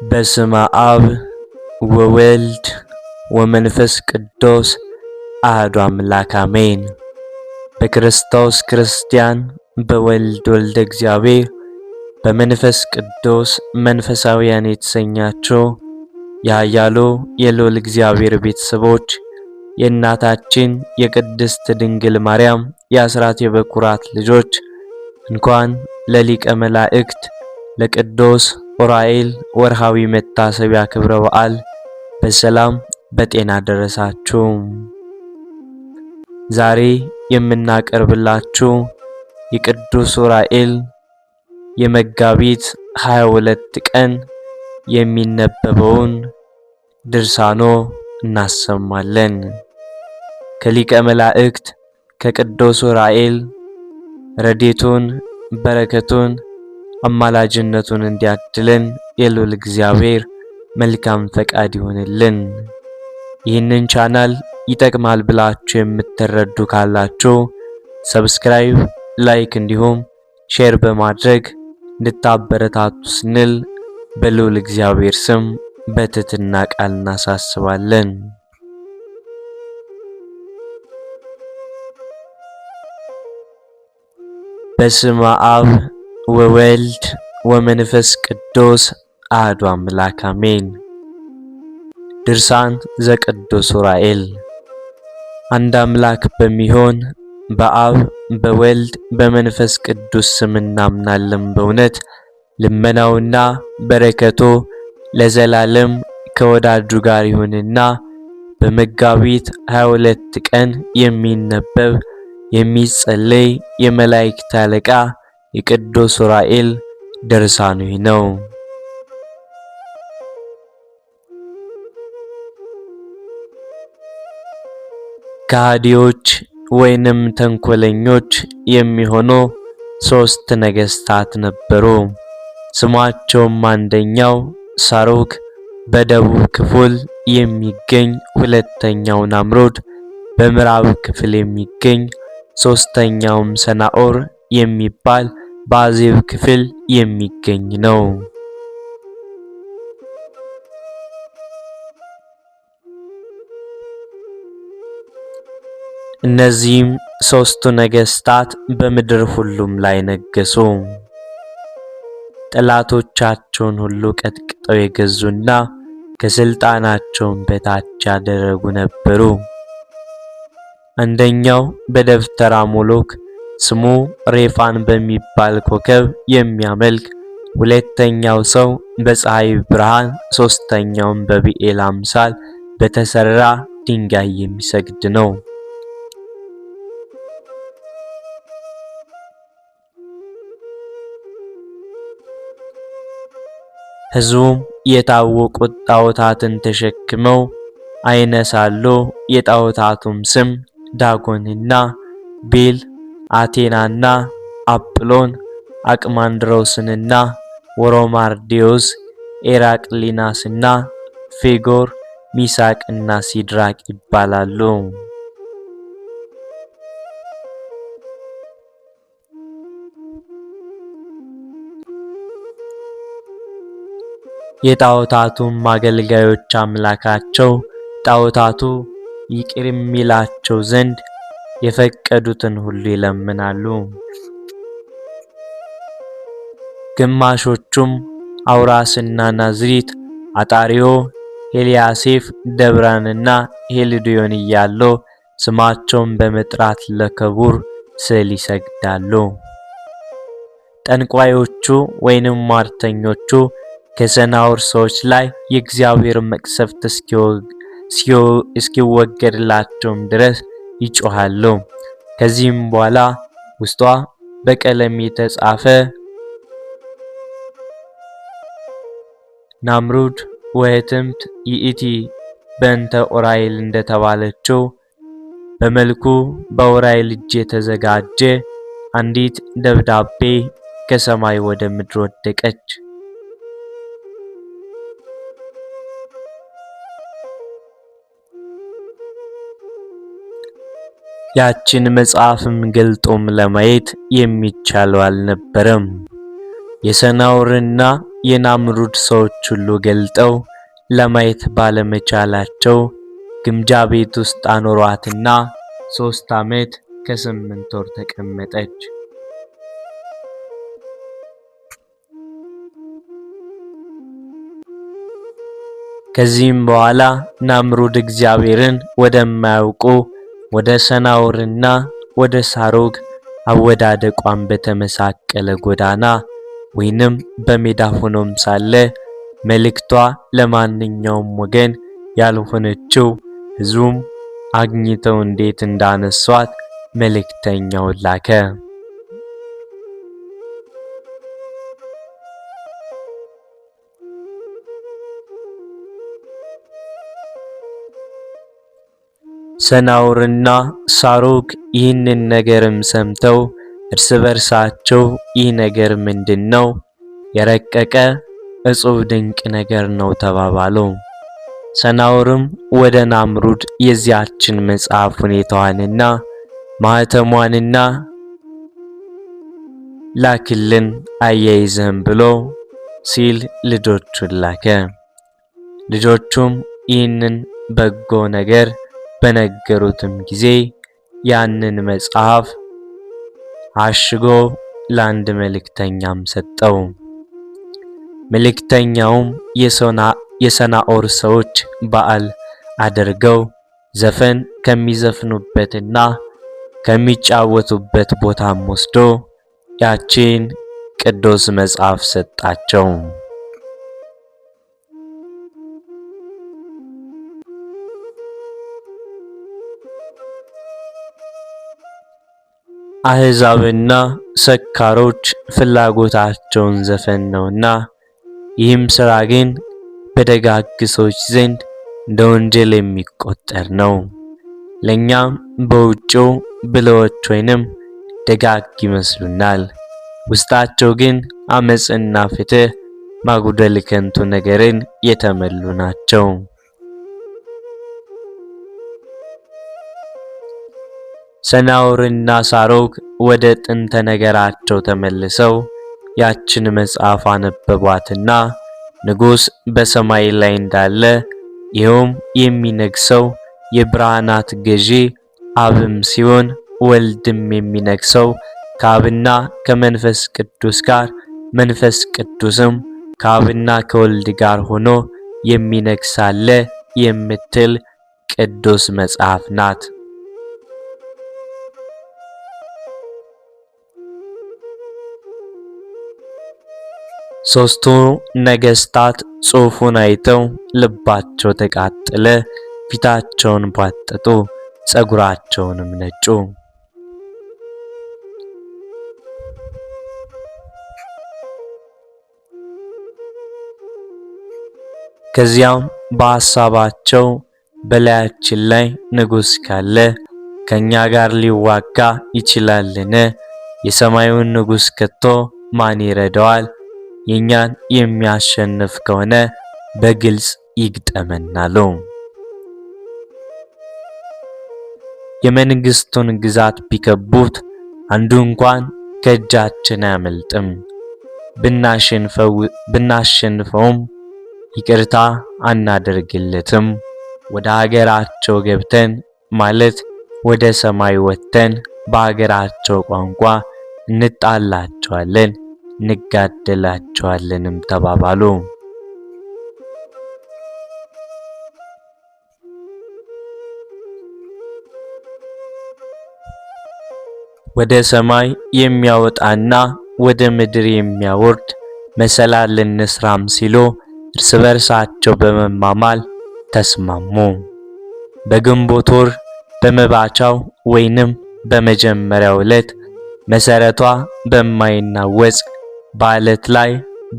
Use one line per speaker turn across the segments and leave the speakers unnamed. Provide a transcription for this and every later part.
በስመ አብ ወወልድ ወመንፈስ ቅዱስ አሐዱ አምላክ አሜን። በክርስቶስ ክርስቲያን፣ በወልድ ወልደ እግዚአብሔር፣ በመንፈስ ቅዱስ መንፈሳውያን የተሰኛችሁ የኃያሉ የልዑል እግዚአብሔር ቤተሰቦች የእናታችን የቅድስት ድንግል ማርያም የአስራት የበኩራት ልጆች እንኳን ለሊቀ መላእክት ለቅዱስ ዑራኤል ወርሃዊ መታሰቢያ ክብረ በዓል በሰላም በጤና ደረሳችሁ። ዛሬ የምናቀርብላችሁ የቅዱስ ዑራኤል የመጋቢት 22 ቀን የሚነበበውን ድርሳኖ እናሰማለን። ከሊቀ መላእክት ከቅዱስ ዑራኤል ረድኤቱን በረከቱን አማላጅነቱን እንዲያድለን የልዑል እግዚአብሔር መልካም ፈቃድ ይሆንልን። ይህንን ቻናል ይጠቅማል ብላችሁ የምትረዱ ካላችሁ ሰብስክራይብ፣ ላይክ እንዲሁም ሼር በማድረግ እንድታበረታቱ ስንል በልዑል እግዚአብሔር ስም በትህትና ቃል እናሳስባለን። በስመ አብ ወወልድ ወመንፈስ ቅዱስ አሐዱ አምላክ አሜን። ድርሳን ዘቅዱስ ዑራኤል። አንድ አምላክ በሚሆን በአብ በወልድ በመንፈስ ቅዱስ ስም እናምናለን። በእውነት ልመናውና በረከቱ ለዘላለም ከወዳጁ ጋር ይሁንና በመጋቢት 22 ቀን የሚነበብ የሚጸለይ የመላእክት አለቃ የቅዱስ ዑራኤል ድርሳኑ ነው። ከሃዲዎች ወይንም ተንኮለኞች የሚሆኑ 3 ነገስታት ነበሩ። ስማቸውም አንደኛው ሳሩግ በደቡብ ክፍል የሚገኝ፣ ሁለተኛው ናምሩድ በምዕራብ ክፍል የሚገኝ፣ ሶስተኛውም ሰናዖር የሚባል በአዜብ ክፍል የሚገኝ ነው። እነዚህም 3ቱ ነገስታት በምድር ሁሉም ላይ ነገሱ። ጠላቶቻቸውን ሁሉ ቀጥቅጠው የገዙና ከስልጣናቸውን በታች ያደረጉ ነበሩ። አንደኛው በደብተራ ሞሎክ ስሙ ሬፋን በሚባል ኮከብ የሚያመልክ፣ ሁለተኛው ሰው በፀሐይ ብርሃን፣ ሶስተኛውም በቢኤል አምሳል በተሰራ ድንጋይ የሚሰግድ ነው። ሕዝቡም የታወቁት ጣዖታትን ተሸክመው አይነሳሉ። የጣዖታቱም ስም ዳጎንና ቤል፣ አቴናና አጵሎን፣ አቅማንድሮስንና ወሮማርዲዮስ፣ ኤራቅሊናስና ፌጎር፣ ሚሳቅና ሲድራቅ ይባላሉ። የጣዖታቱም አገልጋዮች አምላካቸው ጣዖታቱ ይቅር የሚላቸው ዘንድ የፈቀዱትን ሁሉ ይለምናሉ። ግማሾቹም አውራስና ናዝሪት፣ አጣሪዮ፣ ሄልያሴፍ፣ ደብራንና ሄልዲዮን እያሉ ስማቸውን በመጥራት ለክቡር ስዕል ይሰግዳሉ። ጠንቋዮቹ ወይንም ሟርተኞቹ ከሰናዖር ሰዎች ላይ የእግዚአብሔር መቅሰፍት እስኪወገድላቸውም ድረስ ይጮሃሉ። ከዚህም በኋላ ውስጧ በቀለም የተጻፈ ናምሩድ ወህትምት ይእቲ በእንተ ዑራኤል እንደተባለችው በመልኩ በዑራኤል እጅ የተዘጋጀ አንዲት ደብዳቤ ከሰማይ ወደ ምድር ወደቀች። ያችን መጽሐፍም ገልጦም ለማየት የሚቻለው አልነበረም። የሰናዖርና የናምሩድ ሰዎች ሁሉ ገልጠው ለማየት ባለመቻላቸው ግምጃ ቤት ውስጥ አኖሯትና 3 ዓመት ከ8 ወር ተቀመጠች። ከዚህም በኋላ ናምሩድ እግዚአብሔርን ወደማያውቁ ወደ ሰናዖርና ወደ ሳሮግ አወዳደቋን በተመሳቀለ ጎዳና ወይንም በሜዳ ሆኖም ሳለ መልእክቷ ለማንኛውም ወገን ያልሆነችው ሕዝቡም አግኝተው እንዴት እንዳነሷት መልእክተኛውን ላከ። ሰናዖርና ሳሮግ ይህንን ነገርም ሰምተው እርስ በርሳቸው ይህ ነገር ምንድነው? የረቀቀ እጹብ ድንቅ ነገር ነው ተባባሉ። ሰናዖርም ወደ ናምሩድ የዚያችን መጽሐፍ ሁኔታዋንና ማህተሟንና ላክልን አያይዘን ብሎ ሲል ልጆቹን ላከ። ልጆቹም ይህንን በጎ ነገር በነገሩትም ጊዜ ያንን መጽሐፍ አሽጎ ለአንድ መልእክተኛም ሰጠው። መልእክተኛውም የሰናዖር ሰዎች በዓል አድርገው ዘፈን ከሚዘፍኑበትና ከሚጫወቱበት ቦታም ወስዶ ያቺን ቅዱስ መጽሐፍ ሰጣቸው። አሕዛብና ሰካሮች ፍላጎታቸውን ዘፈን ነውና፣ ይህም ሥራ ግን በደጋግ ሰዎች ዘንድ እንደ ወንጀል የሚቆጠር ነው። ለኛም በውጭው ብልሆች ወይንም ደጋግ ይመስሉናል፣ ውስጣቸው ግን አመጽና ፍትህ ማጉደል ከንቱ ነገርን የተመሉ ናቸው። ሰናዖርና ሳሮግ ወደ ጥንተ ነገራቸው ተመልሰው ያችን መጽሐፍ አነበቧትና ንጉሥ በሰማይ ላይ እንዳለ ይኸውም የሚነግሰው የብርሃናት ገዢ አብም ሲሆን ወልድም የሚነግሰው ከአብና ከመንፈስ ቅዱስ ጋር መንፈስ ቅዱስም ከአብና ከወልድ ጋር ሆኖ የሚነግሳለ የምትል ቅዱስ መጽሐፍ ናት። ሦስቱ ነገሥታት ጽሑፉን አይተው ልባቸው ተቃጠለ፣ ፊታቸውን ባጠጡ፣ ጸጉራቸውንም ነጩ። ከዚያም በሐሳባቸው በላያችን ላይ ንጉሥ ካለ ከኛ ጋር ሊዋጋ ይችላልን? የሰማዩን ንጉሥ ከቶ ማን ይረዳዋል? የኛን የሚያሸንፍ ከሆነ በግልጽ ይግጠመናል። የመንግስቱን ግዛት ቢከቡት አንዱ እንኳን ከእጃችን አያመልጥም። ብናሸንፈውም ይቅርታ አናደርግለትም። ወደ ሀገራቸው ገብተን ማለት ወደ ሰማይ ወጥተን በሀገራቸው ቋንቋ እንጣላቸዋለን እንጋደላቸዋለንም ተባባሉ። ወደ ሰማይ የሚያወጣና ወደ ምድር የሚያወርድ መሰላል እንስራም ሲሉ እርስ በርሳቸው በመማማል ተስማሙ። በግንቦት ወር በመባቻው ወይንም በመጀመሪያው ዕለት መሰረቷ በማይናወጽ በዓለት ላይ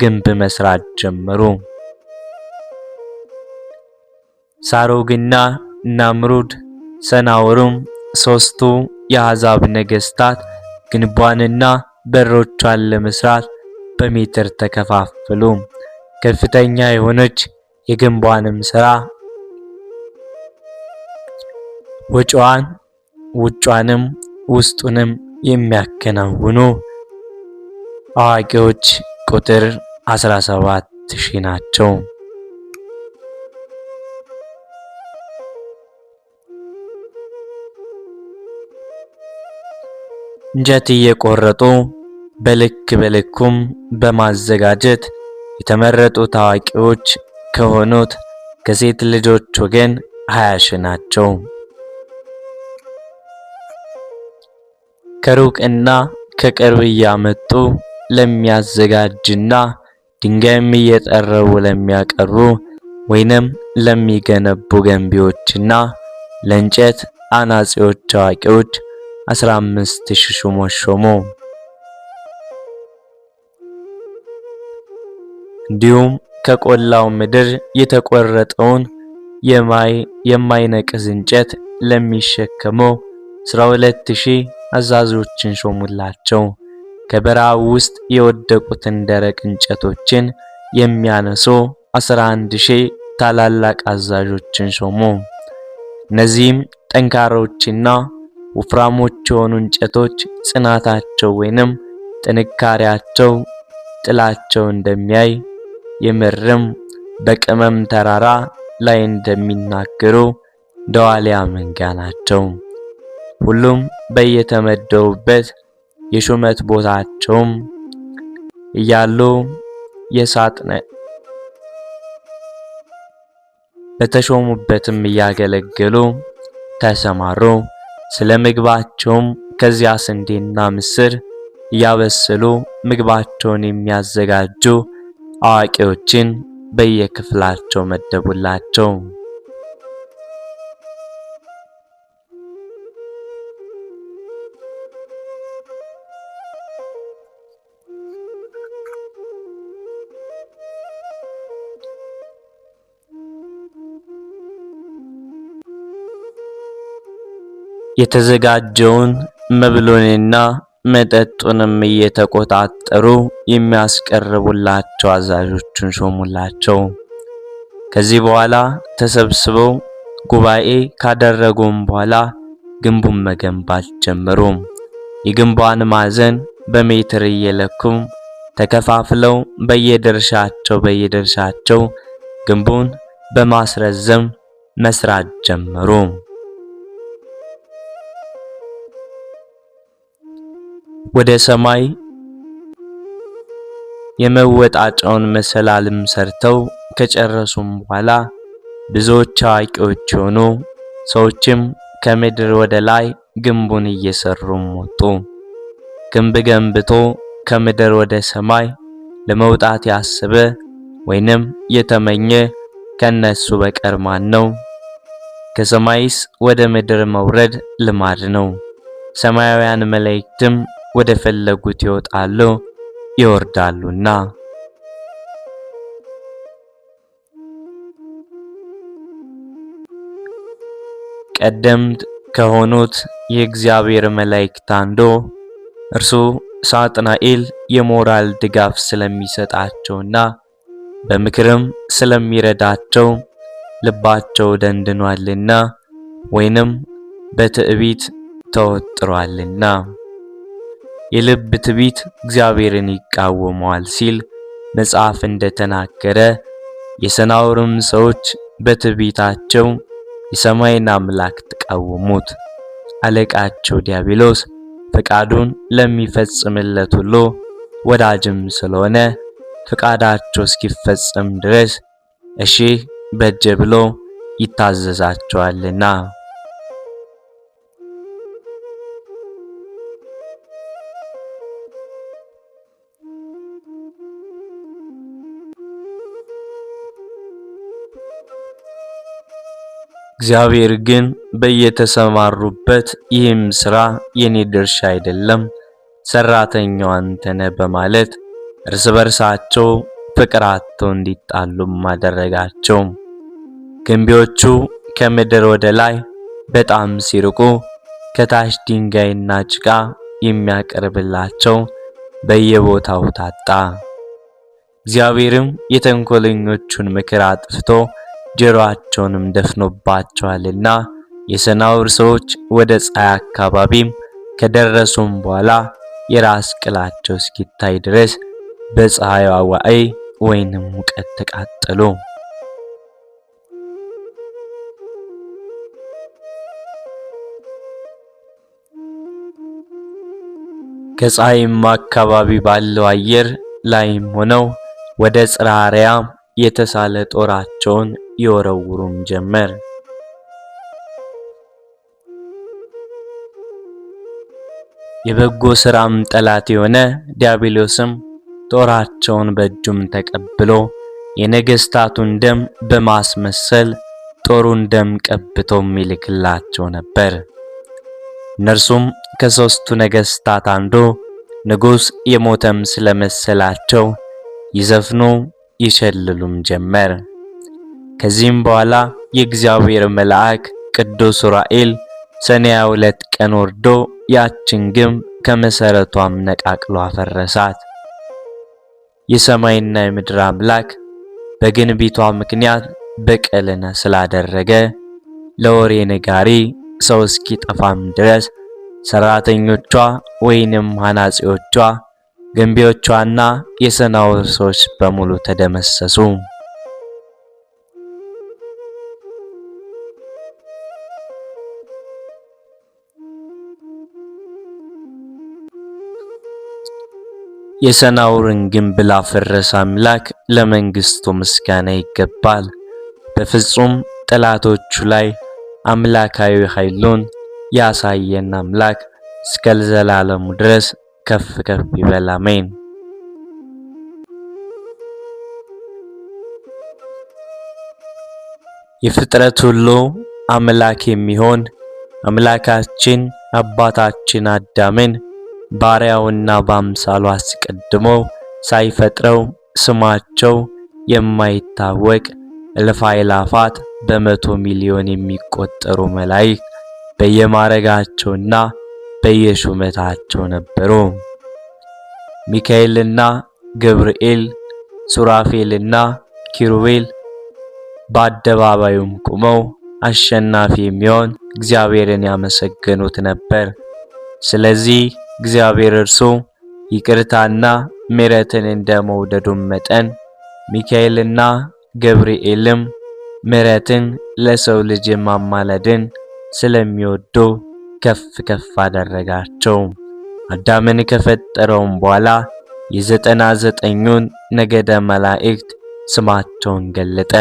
ግንብ መስራት ጀመሩ። ሳሮግና ናምሩድ ሰናዖርም ሦስቱ የአሕዛብ ነገሥታት ግንቧንና በሮቿን ለመስራት በሜትር ተከፋፈሉ። ከፍተኛ የሆነች የግንቧንም ሥራ ወጪዋን ውጯንም ውስጡንም የሚያከናውኑ አዋቂዎች ቁጥር 17,000 ናቸው። እንጨት እየቆረጡ በልክ በልኩም በማዘጋጀት የተመረጡ ታዋቂዎች ከሆኑት ከሴት ልጆች ወገን 20,000 ናቸው። ከሩቅና ከቅርብ እያመጡ ለሚያዘጋጅና ድንጋይም እየጠረቡ ለሚያቀርቡ ወይንም ለሚገነቡ ገንቢዎችና ለእንጨት አናጺዎች አዋቂዎች 15,000 ሹሞች ሾሙ። እንዲሁም ከቆላው ምድር የተቆረጠውን የማይነቅዝ እንጨት ለሚሸከሙ 12,000 አዛዦችን ሾሙላቸው። ከበረሃው ውስጥ የወደቁትን ደረቅ እንጨቶችን የሚያነሱ 11,000 ታላላቅ አዛዦችን ሾሙ። እነዚህም ጠንካሮችና ወፍራሞች የሆኑ እንጨቶች ጽናታቸው ወይንም ጥንካሬያቸው ጥላቸው እንደሚያይ የምርም በቅመም ተራራ ላይ እንደሚናገሩ ደዋሊያ መንጋ ናቸው። ሁሉም በየተመደቡበት የሹመት ቦታቸውም እያሉ በተሾሙበትም እያገለገሉ ተሰማሩ። ስለ ምግባቸውም ከዚያ ስንዴና ምስር እያበሰሉ ምግባቸውን የሚያዘጋጁ አዋቂዎችን በየክፍላቸው መደቡላቸው። የተዘጋጀውን መብሉንና መጠጡንም እየተቆጣጠሩ የሚያስቀርቡላቸው አዛዦችን ሾሙላቸው። ከዚህ በኋላ ተሰብስበው ጉባኤ ካደረጉም በኋላ ግንቡን መገንባት ጀመሩ። የግንቧን ማዕዘን በሜትር እየለኩም ተከፋፍለው በየድርሻቸው ግንቡን በማስረዘም መስራት ጀመሩ። ወደ ሰማይ የመወጣጫውን መሰላልም ሰርተው ከጨረሱም በኋላ ብዙዎች አዋቂዎች የሆኑ ሰዎችም ከምድር ወደ ላይ ግንቡን እየሰሩም ወጡ። ግንብ ገንብቶ ከምድር ወደ ሰማይ ለመውጣት ያሰበ ወይንም የተመኘ ከነሱ በቀር ማን ነው? ከሰማይስ ወደ ምድር መውረድ ልማድ ነው። ሰማያውያን መላእክትም ወደ ፈለጉት ይወጣሉ ይወርዳሉና። ቀደምት ከሆኑት የእግዚአብሔር መላእክት አንዱ እርሱ ሳጥናኤል የሞራል ድጋፍ ስለሚሰጣቸውና በምክርም ስለሚረዳቸው ልባቸው ደንድኗልና ወይንም በትዕቢት ተወጥሯልና የልብ ትዕቢት እግዚአብሔርን ይቃወመዋል ሲል መጽሐፍ እንደተናገረ የሰናዖርም ሰዎች በትዕቢታቸው የሰማይን አምላክ ተቃወሙት። አለቃቸው ዲያብሎስ ፈቃዱን ለሚፈጽምለት ሁሉ ወዳጅም ስለሆነ ፈቃዳቸው እስኪፈጸም ድረስ እሺ በጀ ብሎ ይታዘዛቸዋልና። እግዚአብሔር ግን በየተሰማሩበት ይህም ሥራ የኔ ድርሻ አይደለም፣ ሰራተኛው አንተ ነህ በማለት እርስ በርሳቸው ፍቅር አጥተው እንዲጣሉም አደረጋቸው። ግንቢዎቹ ከምድር ወደ ላይ በጣም ሲርቁ ከታች ድንጋይና ጭቃ የሚያቀርብላቸው በየቦታው ታጣ። እግዚአብሔርም የተንኮለኞቹን ምክር አጥፍቶ ጆሮአቸውንም ደፍኖባቸዋልና የሰናዖር ሰዎች ወደ ፀሐይ አካባቢም ከደረሱም በኋላ የራስ ቅላቸው እስኪታይ ድረስ በፀሐይዋ ዋዕይ ወይንም ሙቀት ተቃጠሉ። ከፀሐይም አካባቢ ባለው አየር ላይም ሆነው ወደ ጽርሐ አርያም የተሳለ ጦራቸውን ይወረውሩም ጀመር። የበጎ ሥራም ጠላት የሆነ ዲያብሎስም ጦራቸውን በእጁም ተቀብሎ የነገሥታቱን ደም በማስመሰል ጦሩን ደም ቀብቶም ይልክላቸው ነበር። እነርሱም ከሦስቱ ነገሥታት አንዱ ንጉሥ የሞተም ስለመሰላቸው ይዘፍኑ ይሸልሉም ጀመር። ከዚህም በኋላ የእግዚአብሔር መልአክ ቅዱስ ዑራኤል ሰኔ 22 ቀን ወርዶ ያችን ግንብ ከመሰረቷም ነቃቅሎ አፈረሳት። የሰማይና የምድር አምላክ በግንቢቷ ምክንያት በቀልን ስላደረገ ለወሬ ነጋሪ ሰው እስኪጠፋም ድረስ ሰራተኞቿ ወይንም ሐናጺዎቿ፣ ገንቢዎቿና የሰናዖር ሰዎች በሙሉ ተደመሰሱ። የሰናዖርን ግንብ ላፈረሰ አምላክ ለመንግስቱ ምስጋና ይገባል። በፍጹም ጠላቶቹ ላይ አምላካዊ ኃይሉን ያሳየን አምላክ እስከ ዘላለሙ ድረስ ከፍ ከፍ ይበል፣ አሜን። የፍጥረት ሁሉ አምላክ የሚሆን አምላካችን አባታችን አዳምን ባሪያውና በአምሳሉ አስቀድሞ ሳይፈጥረው ስማቸው የማይታወቅ እልፍ አእላፋት በመቶ ሚሊዮን የሚቆጠሩ መላእክት በየማዕረጋቸውና በየሹመታቸው ነበሩ። ሚካኤልና ገብርኤል፣ ሱራፌልና ኪሩቤል በአደባባዩም ቆመው አሸናፊ የሚሆን እግዚአብሔርን ያመሰገኑት ነበር። ስለዚህ እግዚአብሔር እርሱ ይቅርታና ምሕረትን እንደመውደዱም መጠን ሚካኤልና ገብርኤልም ምሕረትን ለሰው ልጅ ማማለድን ስለሚወዱ ከፍ ከፍ አደረጋቸው። አዳምን ከፈጠረውም በኋላ የ99ኙን ነገደ መላእክት ስማቸውን ገለጠ።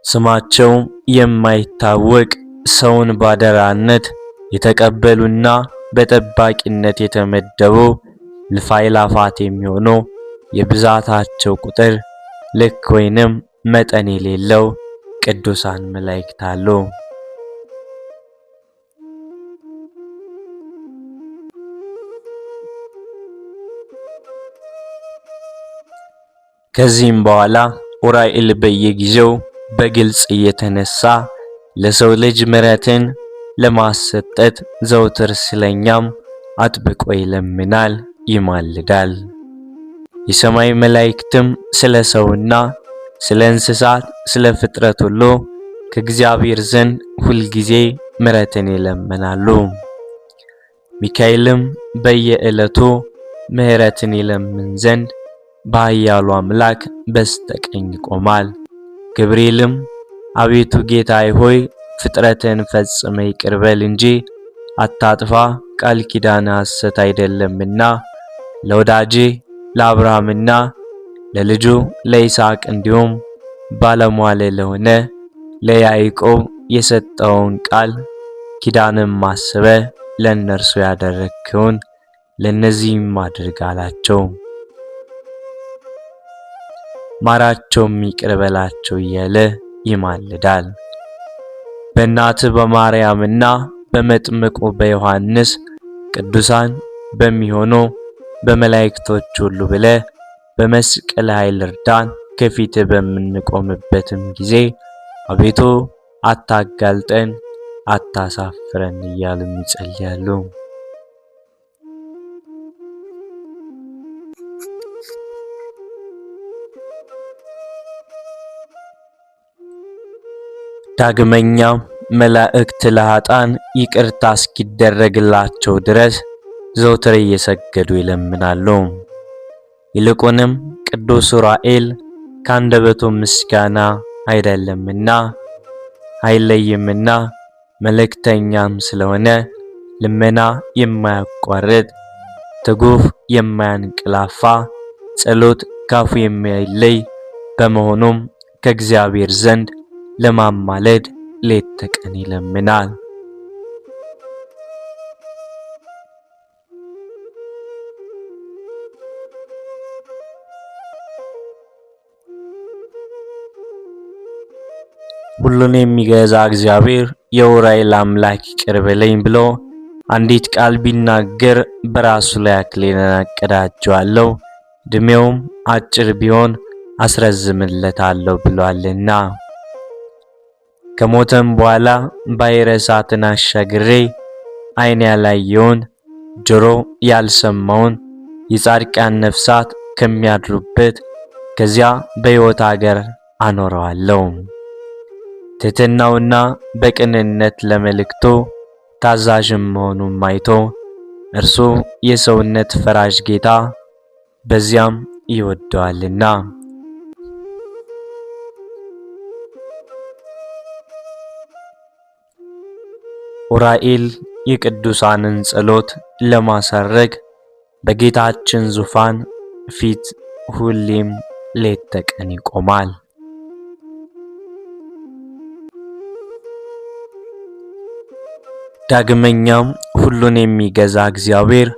ስማቸው የማይታወቅ ሰውን ባደራነት የተቀበሉና በጠባቂነት የተመደቡ እልፍ አእላፋት የሚሆኑ የብዛታቸው ቁጥር ልክ ወይንም መጠን የሌለው ቅዱሳን መላእክት አሉ። ከዚህም በኋላ ዑራኤል በየጊዜው በግልጽ እየተነሳ ለሰው ልጅ ምሕረትን ለማሰጠት ዘውትር ስለኛም አጥብቆ ይለምናል፣ ይማልዳል። የሰማይ መላእክትም ስለ ሰውና ስለ እንስሳት ስለ ፍጥረት ሁሉ ከእግዚአብሔር ዘንድ ሁልጊዜ ምሕረትን ይለምናሉ። ሚካኤልም በየዕለቱ ምሕረትን ይለምን ዘንድ በኃያሉ አምላክ በስተቀኝ ይቆማል። ገብርኤልም አቤቱ ጌታዬ ሆይ ፍጥረትን ፈጽመ ይቅር በል እንጂ አታጥፋ፣ ቃል ኪዳን ሐሰት አይደለምና ለወዳጄ ለአብርሃምና ለልጁ ለይስሐቅ እንዲሁም ባለሟል ለሆነ ለያዕቆብ የሰጠውን ቃል ኪዳንም ማሰበ ለእነርሱ ያደረግከውን ለእነዚህም አድርግ አላቸው። ማራቸውም ይቅር በላቸው እያለ ይማልዳል። በእናት በማርያምና በመጥምቁ በዮሐንስ ቅዱሳን በሚሆኑ በመላእክቶች ሁሉ ብለ በመስቀል ኃይል እርዳን። ከፊት በምንቆምበትም ጊዜ አቤቱ አታጋልጠን፣ አታሳፍረን እያሉ ይጸልያሉ። ዳግመኛም መላእክት ለኃጥአን ይቅርታ እስኪደረግላቸው ድረስ ዘወትር እየሰገዱ ይለምናሉ። ይልቁንም ቅዱስ ዑራኤል ካንደበቱ ምስጋና አይደለምና አይለይምና መልእክተኛም ስለሆነ ልመና የማያቋርጥ ትጉህ የማያንቀላፋ ጸሎት ካፉ የማይለይ በመሆኑም ከእግዚአብሔር ዘንድ ለማማለድ ሌት ተቀን ይለምናል። ሁሉን የሚገዛ እግዚአብሔር የዑራኤል አምላክ ይቅር በለኝ ብሎ አንዲት ቃል ቢናገር በራሱ ላይ አክሊልን አቀዳጀዋለሁ፣ ዕድሜውም አጭር ቢሆን አስረዝምለታለሁ ብሏልና። ከሞተም በኋላ ባሕረ እሳትን አሻግሬ ዓይን ያላየውን ጆሮ ያልሰማውን የጻድቃን ነፍሳት ከሚያድሩበት ከዚያ በሕይወት አገር አኖረዋለሁ። ትሕትናውና በቅንነት ለመልእክቱ ታዛዥም መሆኑን አይቶ እርሱ የሰውነት ፈራጅ ጌታ በዚያም ይወደዋልና። ዑራኤል የቅዱሳንን ጸሎት ለማሳረግ በጌታችን ዙፋን ፊት ሁሌም ሌት ተቀን ይቆማል። ዳግመኛም ሁሉን የሚገዛ እግዚአብሔር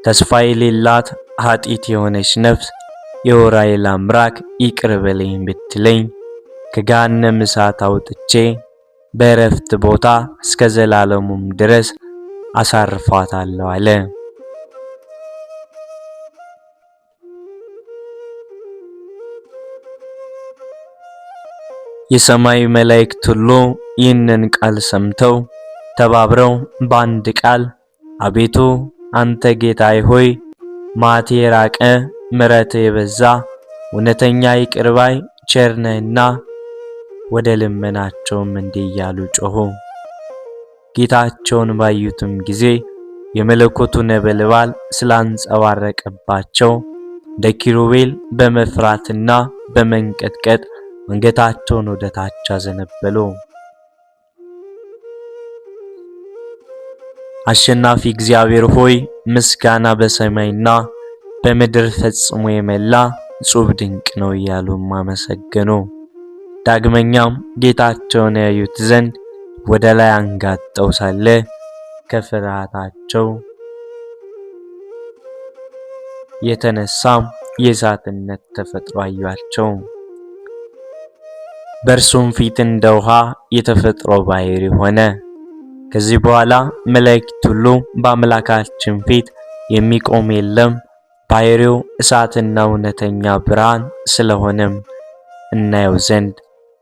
ተስፋ የሌላት ኃጢት የሆነች ነፍስ የዑራኤል አምላክ ይቅር በለኝ ብትለኝ ከገሃነመ እሳት አውጥቼ በእረፍት ቦታ እስከ ዘላለሙም ድረስ አሳርፋታለሁ አለ። የሰማይ መላእክት ሁሉ ይህንን ቃል ሰምተው ተባብረው በአንድ ቃል አቤቱ አንተ ጌታዬ ሆይ መዓት የራቀ ምሕረት የበዛ እውነተኛ ይቅር ባይ ቸር ነህና ወደ ልመናቸውም እንዲህ እያሉ ጮኹ። ጌታቸውን ባዩትም ጊዜ የመለኮቱ ነበልባል ስላንጸባረቀባቸው እንደ ኪሩቤል በመፍራትና በመንቀጥቀጥ አንገታቸውን ወደ ታች አዘነበሉ። አሸናፊ እግዚአብሔር ሆይ ምስጋና በሰማይና በምድር ፈጽሞ የመላ እጹብ ድንቅ ነው እያሉም አመሰገኑ። ዳግመኛም ጌታቸውን ያዩት ዘንድ ወደ ላይ አንጋጠው ሳለ ከፍርሃታቸው የተነሳም የእሳትነት ተፈጥሮ አዩአቸው። በእርሱም ፊት እንደ ውሃ የተፈጥሮ ባሕር ሆነ። ከዚህ በኋላ መላእክት ሁሉ በአምላካችን ፊት የሚቆም የለም፣ ባሕሪው እሳትና እውነተኛ ብርሃን ስለሆነም እናየው ዘንድ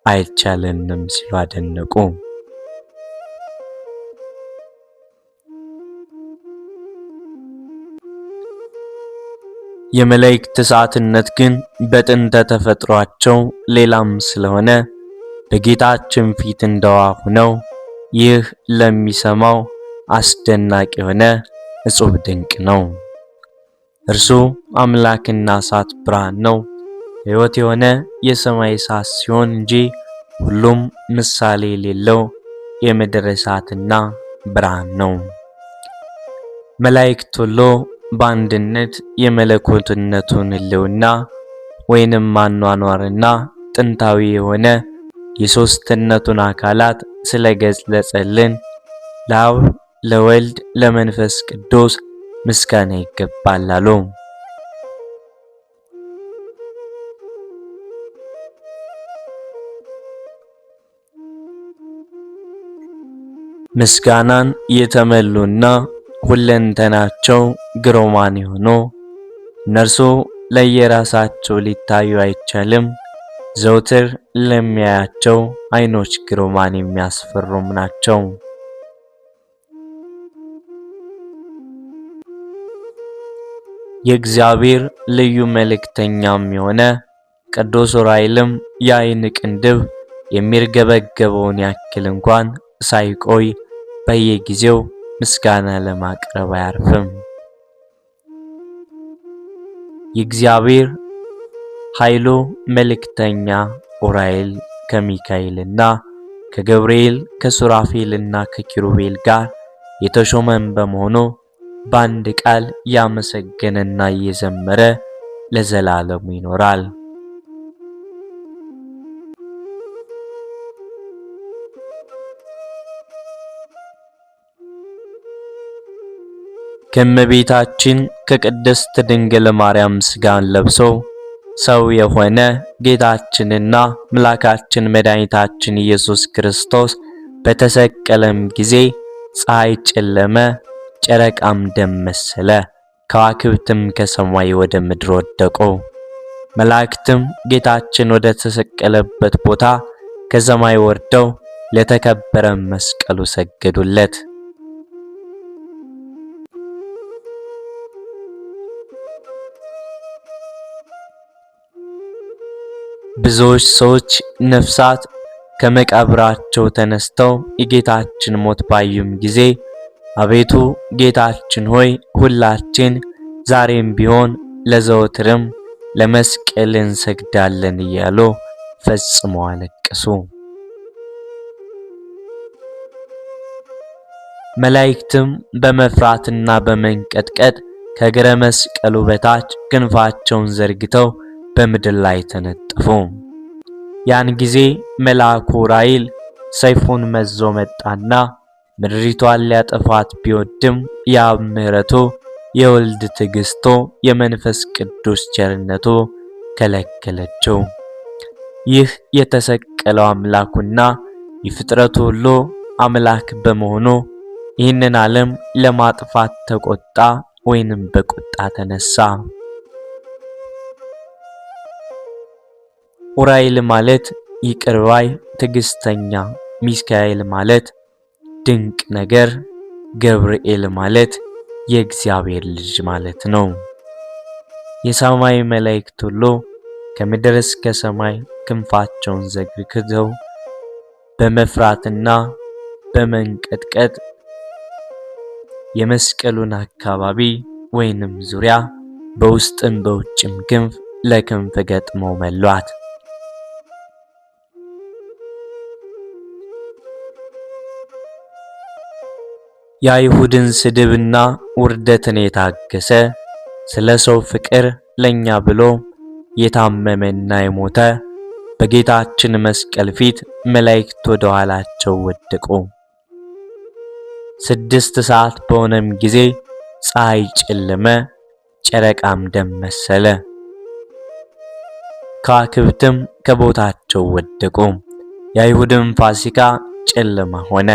አይቻለንም ሲሉ አደነቁ። የመላእክት እሳትነት ግን በጥንተ ተፈጥሯቸው ሌላም ስለሆነ በጌታችን ፊት እንደ ውሃ ሆነው ይህ ለሚሰማው አስደናቂ የሆነ እጹብ ድንቅ ነው። እርሱ አምላክና እሳት ብርሃን ነው። ሕይወት የሆነ የሰማይ እሳት ሲሆን እንጂ ሁሉም ምሳሌ የሌለው የምድር እሳትና ብርሃን ነው። መላእክት ሁሉ በአንድነት የመለኮትነቱን ሕልውና ወይንም አኗኗርና ጥንታዊ የሆነ የሦስትነቱን አካላት ስለገለጸልን ለአብ ለወልድ ለመንፈስ ቅዱስ ምስጋና ይገባል አሉ። ምስጋናን የተመሉና ሁለንተናቸው ግሩማን የሆኑ እነርሱ ለየራሳቸው ሊታዩ አይቻልም፣ ዘውትር ለሚያያቸው ዓይኖች ግሩማን የሚያስፈሩም ናቸው። የእግዚአብሔር ልዩ መልእክተኛም የሆነ ቅዱስ ዑራኤልም የዓይን ቅንድብ የሚርገበገበውን ያክል እንኳን ሳይቆይ በየጊዜው ምስጋና ለማቅረብ አያርፍም። የእግዚአብሔር ኃይሉ መልእክተኛ ዑራኤል ከሚካኤልና ከገብርኤል ከሱራፌልና ከኪሩቤል ጋር የተሾመን በመሆኑ በአንድ ቃል ያመሰገነና እየዘመረ ለዘላለሙ ይኖራል። ከእመቤታችን ከቅድስት ድንግል ማርያም ሥጋን ለብሶ ሰው የሆነ ጌታችንና አምላካችን መድኃኒታችን ኢየሱስ ክርስቶስ በተሰቀለም ጊዜ ፀሐይ ጨለመ፣ ጨረቃም ደም መሰለ፣ ከዋክብትም ከሰማይ ወደ ምድር ወደቁ። መላእክትም ጌታችን ወደ ተሰቀለበት ቦታ ከሰማይ ወርደው ለተከበረ መስቀሉ ሰገዱለት። ብዙዎች ሰዎች ነፍሳት ከመቃብራቸው ተነስተው የጌታችን ሞት ባዩም ጊዜ አቤቱ ጌታችን ሆይ ሁላችን ዛሬም ቢሆን ለዘወትርም ለመስቀል እንሰግዳለን እያሉ ፈጽመው አለቀሱ። መላእክትም በመፍራትና በመንቀጥቀጥ ከእግረ መስቀሉ በታች ክንፋቸውን ዘርግተው በምድር ላይ ተነጠፉ። ያን ጊዜ መልአኩ ዑራኤል ሰይፉን መዞ መጣና ምድሪቷን ሊያጠፋት ቢወድም የአብ ምሕረቱ የወልድ ትዕግስቱ የመንፈስ ቅዱስ ቸርነቱ ከለከለችው። ይህ የተሰቀለው አምላኩና የፍጥረቱ ሁሉ አምላክ በመሆኑ ይህንን ዓለም ለማጥፋት ተቆጣ ወይንም በቁጣ ተነሳ። ዑራኤል ማለት ይቅር ባይ ትዕግስተኛ፣ ሚካኤል ማለት ድንቅ ነገር፣ ገብርኤል ማለት የእግዚአብሔር ልጅ ማለት ነው። የሰማይ መላእክት ሁሉ ከምድር እስከ ሰማይ ክንፋቸውን ዘርግተው በመፍራትና በመንቀጥቀጥ የመስቀሉን አካባቢ ወይንም ዙሪያ በውስጥም በውጭም ክንፍ ለክንፍ ገጥመው መሏት። የአይሁድን ስድብና ውርደትን የታገሰ ስለ ሰው ፍቅር ለኛ ብሎ የታመመና የሞተ በጌታችን መስቀል ፊት መላእክት ወደ ኋላቸው ወደቁ። 6 ሰዓት በሆነም ጊዜ ፀሐይ ጨለመ፣ ጨረቃም ደም መሰለ፣ ከዋክብትም ከቦታቸው ወደቁ። የአይሁድም ፋሲካ ጨለማ ሆነ።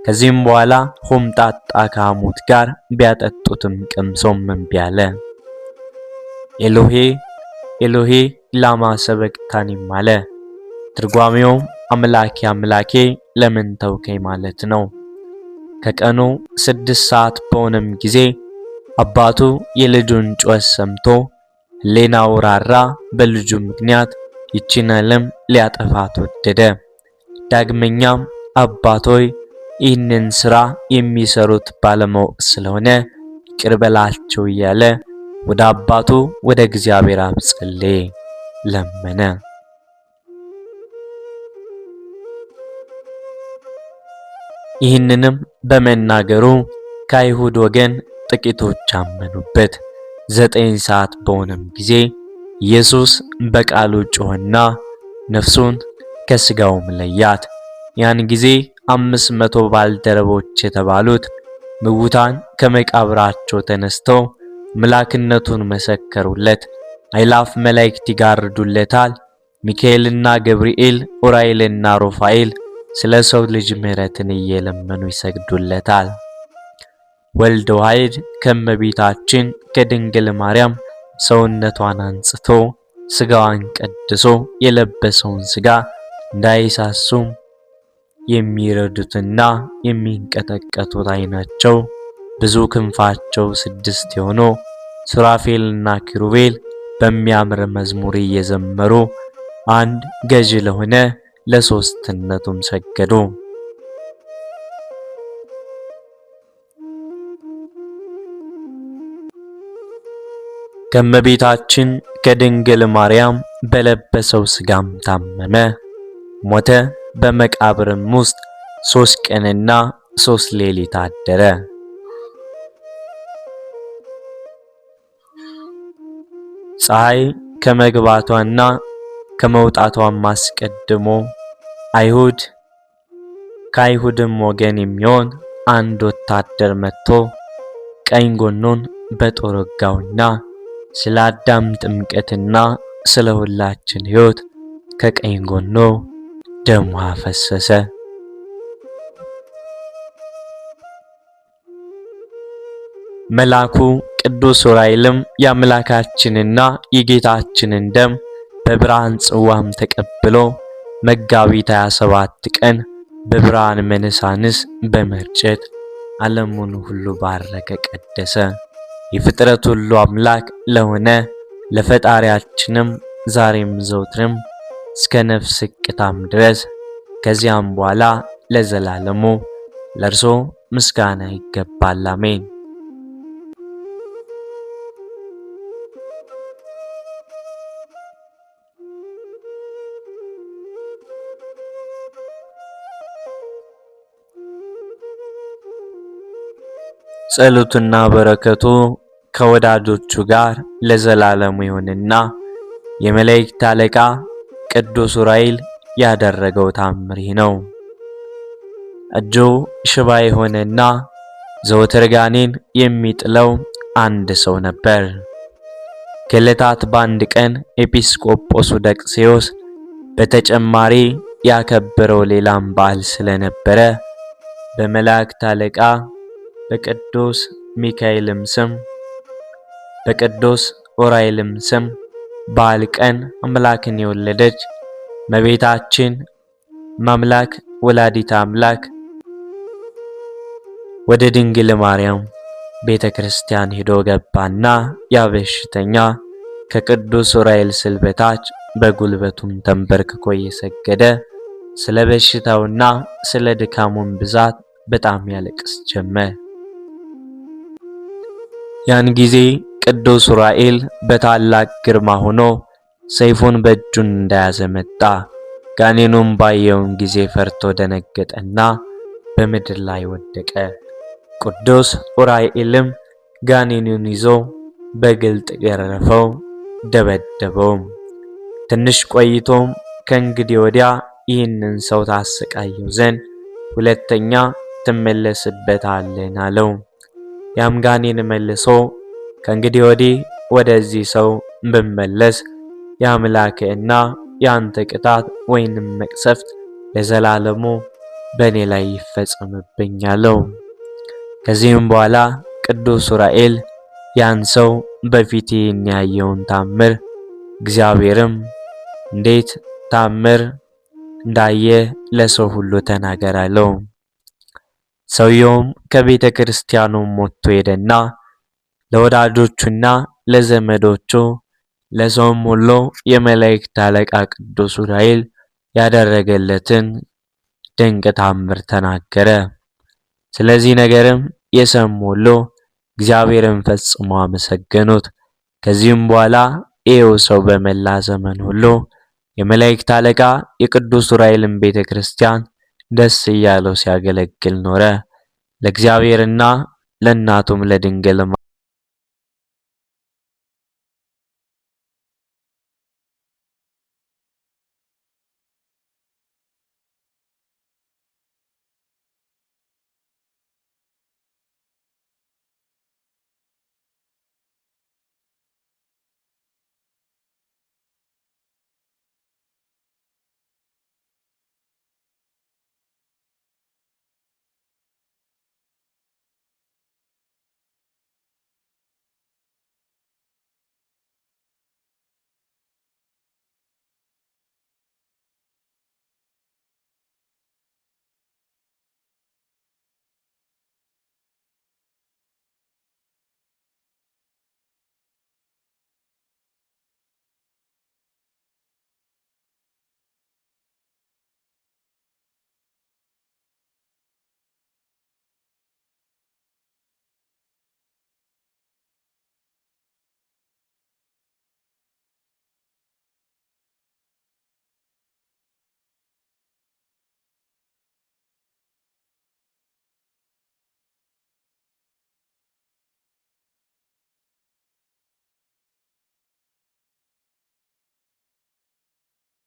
ከዚህም በኋላ ሆምጣጣ ከሐሞት ጋር ቢያጠጡትም ቀምሶም እምቢ አለ። ኤሎሄ ኤሎሄ ላማ ሰበቅታኒ አለ። ትርጓሜውም አምላኬ አምላኬ ለምን ተውከኝ ማለት ነው። ከቀኑ 6 ሰዓት በሆነም ጊዜ አባቱ የልጁን ጩኸት ሰምቶ ሕሊናው ራራ። በልጁ ምክንያት ይህችን ዓለም ሊያጠፋት ወደደ። ዳግመኛም አባቶይ ይህንን ሥራ የሚሰሩት ባለማወቅ ስለሆነ ይቅር በላቸው እያለ ወደ አባቱ ወደ እግዚአብሔር አብ ጸለየ፣ ለመነ። ይህንንም በመናገሩ ከአይሁድ ወገን ጥቂቶች አመኑበት። 9 ሰዓት በሆነም ጊዜ ኢየሱስ በቃሉ ጮኸና ነፍሱን ከሥጋውም ለያት። ያን ጊዜ 500 ባልደረቦች የተባሉት ምውታን ከመቃብራቸው ተነስተው አምላክነቱን መሰከሩለት። አእላፍ መላእክት ይጋርዱለታል። ሚካኤልና ገብርኤል፣ ዑራኤልና ሩፋኤል ስለ ሰው ልጅ ምሕረትን እየለመኑ ይሰግዱለታል። ወልድ ዋሕድ ከእመቤታችን ከድንግል ማርያም ሰውነቷን አንጽቶ ሥጋዋን ቀድሶ የለበሰውን ሥጋ እንዳይሳሱም የሚረዱትና የሚንቀጠቀጡት ዓይናቸው ብዙ ክንፋቸው 6 የሆኑ ሱራፌልና ኪሩቤል በሚያምር መዝሙር እየዘመሩ አንድ ገዥ ለሆነ ለሶስትነቱም ሰገዱ። ከእመቤታችን ከድንግል ማርያም በለበሰው ሥጋም ታመመ፣ ሞተ። በመቃብርም ውስጥ 3 ቀንና 3 ሌሊት አደረ። ፀሐይ ከመግባቷና ከመውጣቷም አስቀድሞ ከአይሁድም ወገን የሚሆን አንድ ወታደር መጥቶ ቀኝ ጎኑን በጦር ወጋውና ስለ አዳም ጥምቀትና ስለ ሁላችን ሕይወት ከቀኝ ጎኑ ደም አፈሰሰ። መልአኩ ቅዱስ ዑራኤልም የአምላካችንና የጌታችንን ደም በብርሃን ጽዋም ተቀብሎ መጋቢት 27 ቀን በብርሃን መነሳንስ በመርጨት ዓለሙን ሁሉ ባረከ፣ ቀደሰ። የፍጥረት ሁሉ አምላክ ለሆነ ለፈጣሪያችንም ዛሬም ዘውትርም እስከ ነፍስ እቅታም ድረስ ከዚያም በኋላ ለዘላለሙ ለእርሱ ምስጋና ይገባል። አሜን። ጸሎቱና በረከቱ ከወዳጆቹ ጋር ለዘላለሙ ይሁንና የመላእክት አለቃ ቅዱስ ዑራኤል ያደረገው ታምር ይህ ነው። እጁ ሽባ የሆነና ዘወትር ጋኔን የሚጥለው አንድ ሰው ነበር። ከዕለታት በአንድ ቀን ኤጲስቆጶሱ ደቅስዮስ በተጨማሪ ያከበረው ሌላም በዓል ስለነበረ በመላእክት አለቃ በቅዱስ ሚካኤልም ስም በቅዱስ ዑራኤልም ስም በዓል ቀን አምላክን የወለደች እመቤታችን ማምላክ ወላዲተ አምላክ ወደ ድንግል ማርያም ቤተክርስቲያን ሄዶ ገባና ያ በሽተኛ ከቅዱስ ዑራኤል ስዕል በታች በጉልበቱም ተንበርክኮ እየሰገደ ስለ በሽታውና ስለ ድካሙም ብዛት በጣም ያለቅስ ጀመር። ያን ጊዜ ቅዱስ ዑራኤል በታላቅ ግርማ ሆኖ ሰይፉን በእጁን እንደያዘ መጣ። ጋኔኑም ባየውን ጊዜ ፈርቶ ደነገጠና በምድር ላይ ወደቀ። ቅዱስ ዑራኤልም ጋኔኑን ይዞ በግልጥ ገረፈው፣ ደበደበውም። ትንሽ ቆይቶም ከእንግዲህ ወዲያ ይህንን ሰው ታሰቃየው ዘንድ ሁለተኛ ትመለስበታለህ አለው። ያም ጋኔን መልሶ ከእንግዲህ ወዲህ ወደዚህ ሰው ብመለስ የአምላክህና የአንተ ቅጣት ወይንም መቅሰፍት ለዘላለሙ በእኔ ላይ ይፈጸምብኛል። ከዚህም በኋላ ቅዱስ ዑራኤል ያን ሰው በፊት ያየውን ታምር እግዚአብሔርም እንዴት ታምር እንዳየ ለሰው ሁሉ ተናገር አለው። ሰውየውም ከቤተ ክርስቲያኑ ወጥቶ ሄደና ለወዳጆቹና ለዘመዶቹ ለሰውም ሁሉ የመላእክት አለቃ ቅዱስ ዑራኤል ያደረገለትን ድንቅ ታምር ተናገረ። ስለዚህ ነገርም የሰሙ ሁሉ እግዚአብሔርን ፈጽሞ አመሰገኑት። ከዚህም በኋላ ይኸው ሰው በመላ ዘመን ሁሉ የመላእክት አለቃ የቅዱስ ዑራኤልን ቤተ ክርስቲያን ደስ እያለው ሲያገለግል ኖረ። ለእግዚአብሔርና ለእናቱም ለድንግል